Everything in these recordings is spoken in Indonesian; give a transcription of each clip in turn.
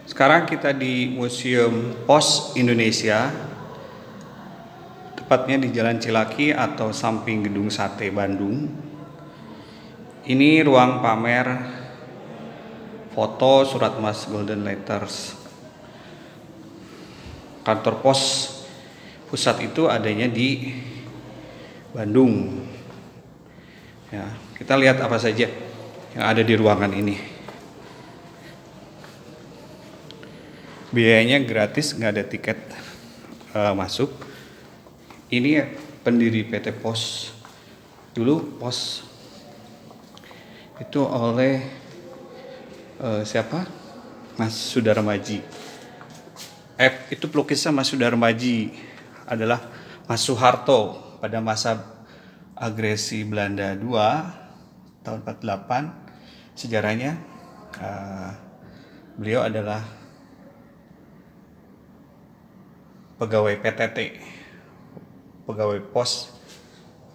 Sekarang kita di Museum Pos Indonesia, tepatnya di Jalan Cilaki atau samping Gedung Sate Bandung. Ini ruang pamer foto surat emas Golden Letters. Kantor pos pusat itu adanya di Bandung. Ya, kita lihat apa saja yang ada di ruangan ini. Biayanya gratis, nggak ada tiket masuk. Ini pendiri PT Pos. Dulu Pos itu oleh siapa? Mas Sudarmaji. Itu pelukisnya Mas Sudarmaji adalah Mas Soeharto pada masa agresi Belanda II tahun 48. Sejarahnya beliau adalah pegawai PTT, pegawai pos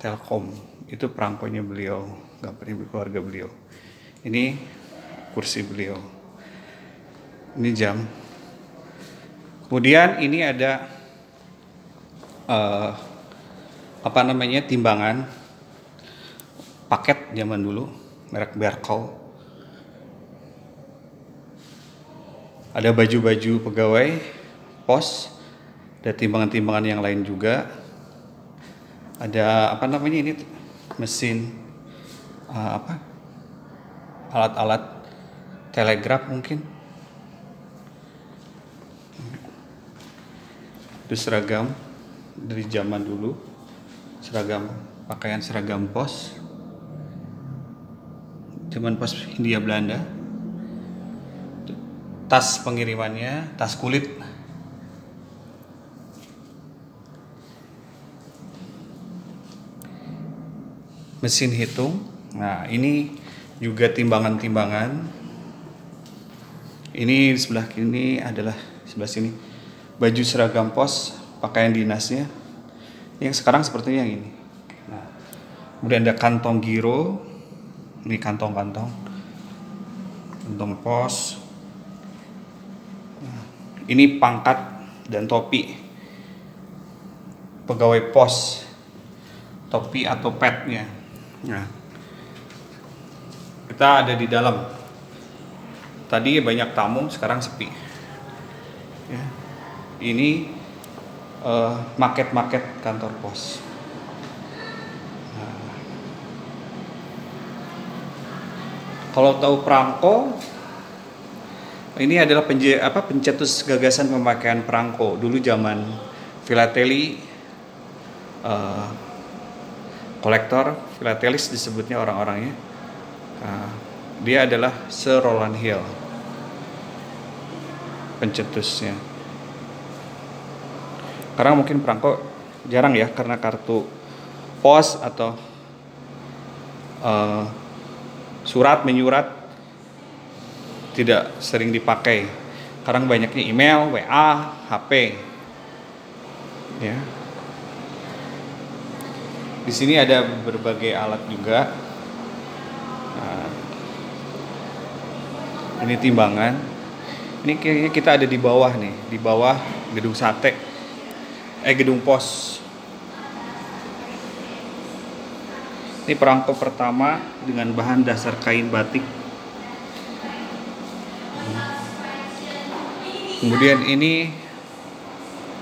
Telkom. Itu perangkonya beliau, gambarnya keluarga beliau. Ini kursi beliau, ini jam. Kemudian ini ada timbangan paket zaman dulu, merek Berkel. Ada baju-baju pegawai pos. Ada timbangan-timbangan yang lain juga. Ada ini mesin alat-alat telegraf mungkin. Itu seragam dari zaman dulu, pakaian seragam pos zaman pos Hindia Belanda. Tas pengirimannya, tas kulit. Mesin hitung. Nah, ini juga timbangan-timbangan. Ini di sebelah kiri adalah sebelah sini baju seragam pos, pakaian dinasnya. Yang sekarang sepertinya yang ini. Nah, kemudian ada kantong giro. Ini kantong pos. Nah, ini pangkat dan topi pegawai pos, topi atau petnya. Nah, kita ada di dalam. Tadi banyak tamu, sekarang sepi. Ya. Ini maket-maket kantor pos. Nah, kalau tahu perangko, ini adalah pencetus gagasan pemakaian perangko. Dulu zaman filateli, kolektor, filatelis disebutnya orang-orangnya. Dia adalah Sir Rowland Hill, pencetusnya. Sekarang mungkin perangko jarang ya, karena kartu pos atau surat menyurat tidak sering dipakai. Sekarang banyaknya email, WA, HP. Ya. Di sini ada berbagai alat juga. Nah, ini timbangan. Ini kayaknya kita ada di bawah nih, di bawah gedung sate, gedung pos. Ini perangko pertama dengan bahan dasar kain batik. Kemudian ini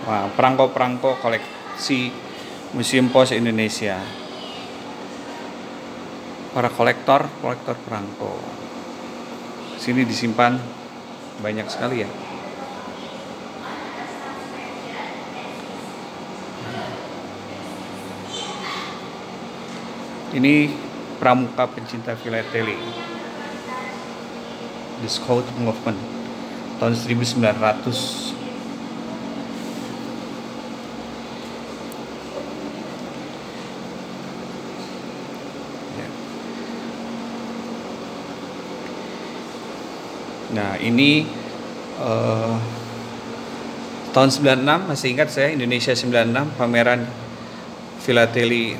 perangko-perangko koleksi Museum Pos Indonesia. Para kolektor perangko. Sini disimpan banyak sekali ya. Ini pramuka pencinta filateli, The Scout Movement tahun 1900. Nah, ini tahun 96, masih ingat saya, Indonesia 96, pameran filateli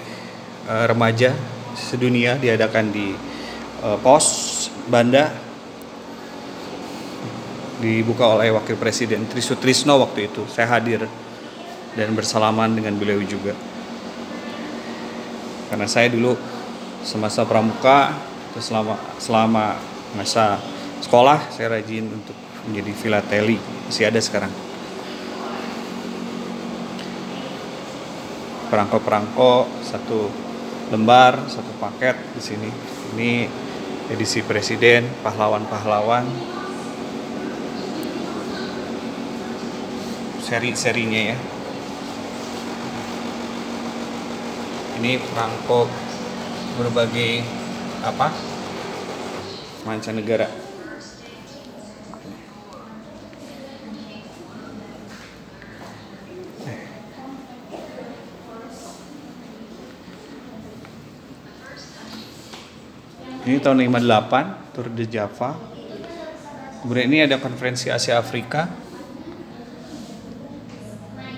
remaja sedunia diadakan di Pos Banda. dibuka oleh Wakil Presiden Tri Sutrisno waktu itu. Saya hadir dan bersalaman dengan beliau juga. Karena saya dulu semasa pramuka atau selama masa sekolah saya rajin untuk menjadi filateli, masih ada sekarang. Perangko-perangko satu lembar, satu paket di sini. Ini edisi presiden, pahlawan-pahlawan. Seri-serinya ya. Ini perangko berbagai mancanegara. Ini tahun 58, Tour de Java. Kemudian ini ada konferensi Asia Afrika.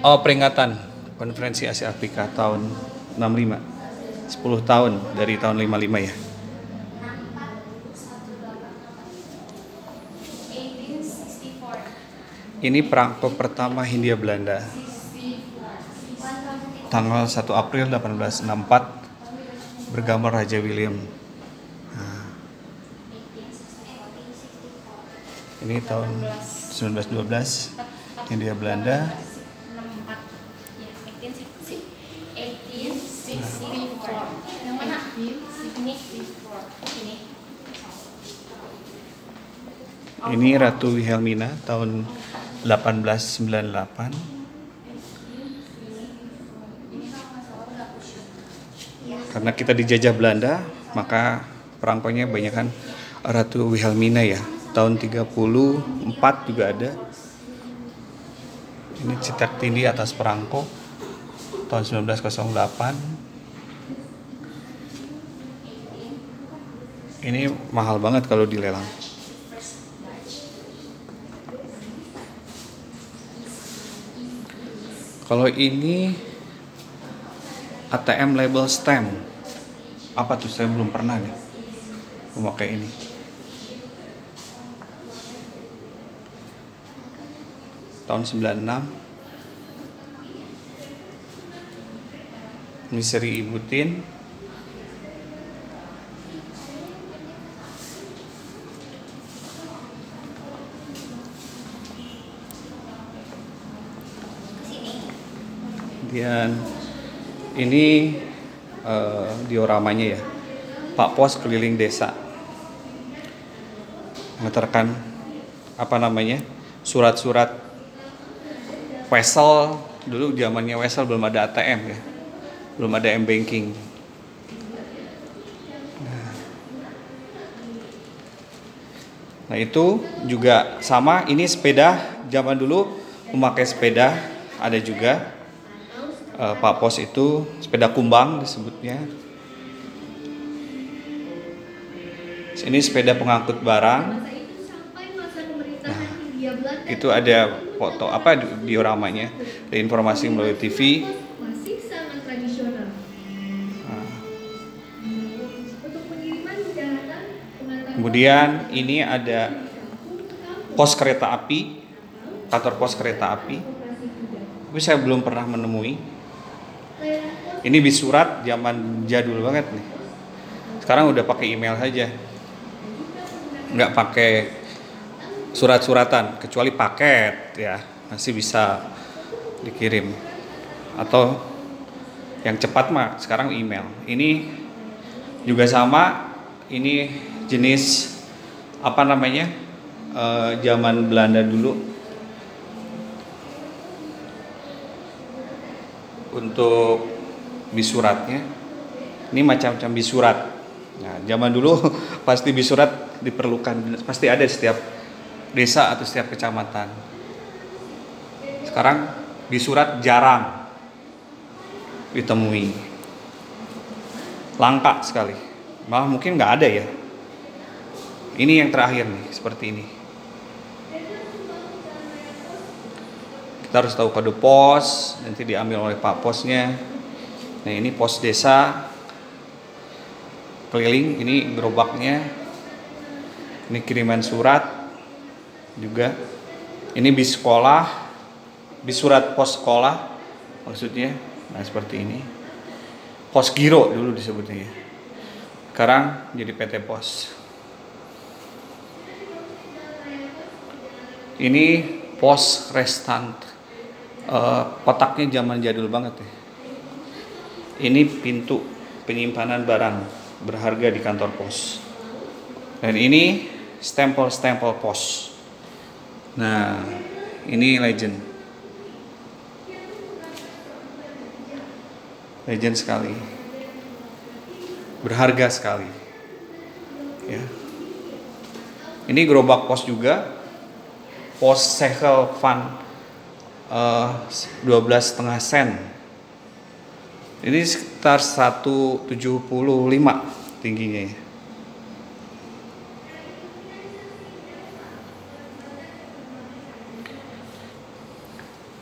Oh, peringatan konferensi Asia Afrika tahun 65. 10 tahun dari tahun 55 ya. Ini perangko pertama Hindia Belanda. Tanggal 1 April 1864 bergambar Raja William. Ini tahun 1912 Hindia Belanda. Ini Ratu Wilhelmina tahun 1898. Karena kita dijajah Belanda, maka perangkonya kebanyakan Ratu Wilhelmina ya. Tahun 34 juga ada. Ini cetak tindih atas perangko tahun 1908. Ini mahal banget kalau dilelang. Kalau ini ATM label stamp. Apa tuh? Saya belum pernah nih memakai ini. Tahun 96. Ini seri Ibu Tin. Kemudian ini dioramanya ya, Pak Pos keliling desa, mengantarkan surat-surat Wesel. Dulu zamannya Wesel belum ada ATM ya, belum ada M-Banking. Nah itu juga sama, ini sepeda zaman dulu memakai sepeda, ada juga Pak Pos itu sepeda kumbang disebutnya. Ini sepeda pengangkut barang. Nah, itu ada foto dioramanya, ada informasi melalui TV. Nah. Kemudian ini ada pos kereta api, kantor pos kereta api. Tapi saya belum pernah menemui. Ini bis surat zaman jadul banget nih. Sekarang udah pakai email saja, nggak pakai surat-suratan, kecuali paket ya masih bisa dikirim. Atau yang cepat mah sekarang email. Ini juga sama. Ini jenis zaman Belanda dulu. Untuk bis suratnya, ini macam-macam bis surat. Nah, zaman dulu pasti bis surat diperlukan, pasti ada di setiap desa atau setiap kecamatan. Sekarang bis surat jarang ditemui, langka sekali, malah mungkin nggak ada ya. Ini yang terakhir nih, seperti ini. Kita harus tahu kode pos, nanti diambil oleh Pak Posnya. Nah ini pos desa keliling, ini gerobaknya, ini kiriman surat. juga. Ini bis sekolah, bis surat pos sekolah maksudnya. Nah seperti ini. Pos Giro dulu disebutnya ya. Sekarang jadi PT Pos. Ini pos restant. Kotaknya zaman jadul banget ya. Ini pintu penyimpanan barang berharga di kantor pos. Dan ini stempel-stempel pos. Nah, ini legend. Legend sekali. Berharga sekali. Ya. Ini gerobak pos juga. Pos Segel Van 12,5 sen. Ini sekitar 175 tingginya ya.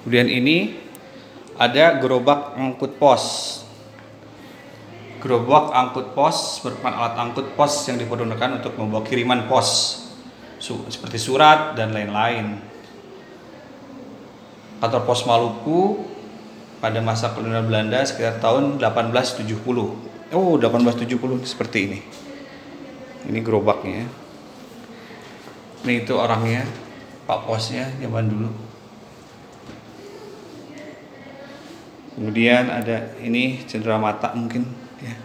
Kemudian ini ada gerobak angkut pos. Gerobak angkut pos merupakan alat angkut pos yang dipergunakan untuk membawa kiriman pos seperti surat dan lain-lain. Kantor Pos Maluku pada masa kolonial Belanda sekitar tahun 1870. Oh, 1870 seperti ini. Ini gerobaknya. Ini itu orangnya, Pak Posnya zaman dulu. Kemudian ada ini cenderamata mungkin ya.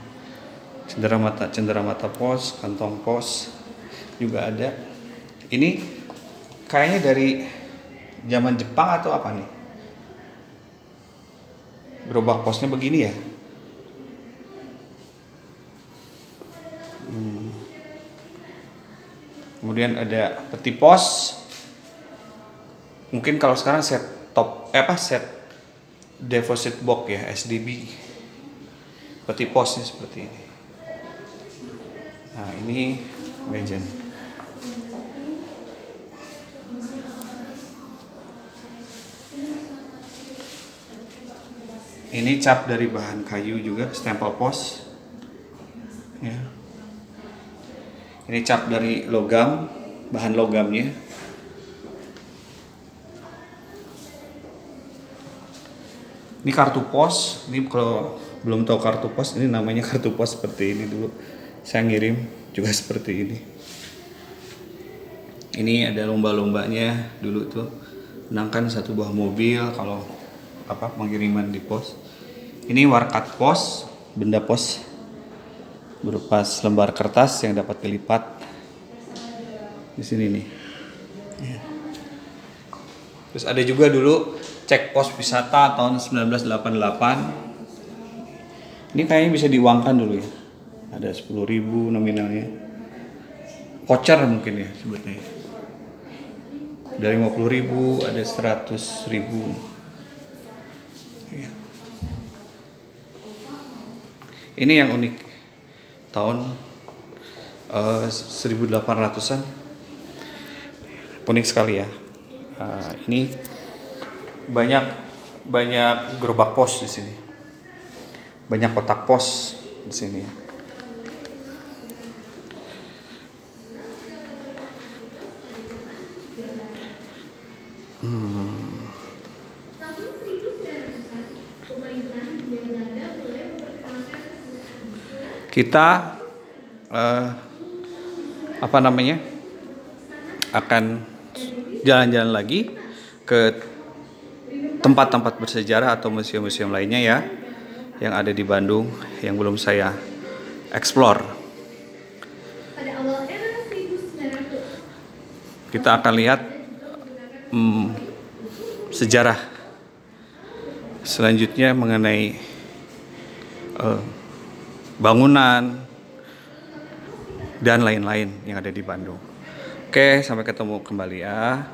Cenderamata pos, kantong pos juga ada. Ini kayaknya dari zaman Jepang atau apa nih? Gerobak posnya begini ya. Kemudian ada peti pos. Mungkin kalau sekarang set deposit box ya, SDB. Peti posnya seperti ini. Nah, ini legend. Ini cap dari bahan kayu juga, stempel pos. Ya. Ini cap dari logam, bahan logamnya. Ini kartu pos. Ini kalau belum tahu kartu pos, ini namanya kartu pos seperti ini dulu. Saya ngirim juga seperti ini. Ini ada lomba-lombanya dulu tuh. Menangkan satu buah mobil kalau pengiriman di pos. Ini warkat pos, benda pos berupa lembar kertas yang dapat dilipat. Di sini nih. Ya. Terus ada juga dulu cek pos wisata tahun 1988. Ini kayaknya bisa diuangkan dulu ya. Ada 10.000 nominalnya. Voucher mungkin ya sebutnya. Dari 50.000 ada 100.000. Ya. Ini yang unik tahun 1800-an. Unik sekali ya. Ini banyak gerobak pos di sini. Banyak kotak pos di sini. Kita akan jalan-jalan lagi ke tempat-tempat bersejarah atau museum-museum lainnya ya yang ada di Bandung yang belum saya explore. Kita akan lihat sejarah selanjutnya mengenai bangunan dan lain-lain yang ada di Bandung. Oke, sampai ketemu kembali ya.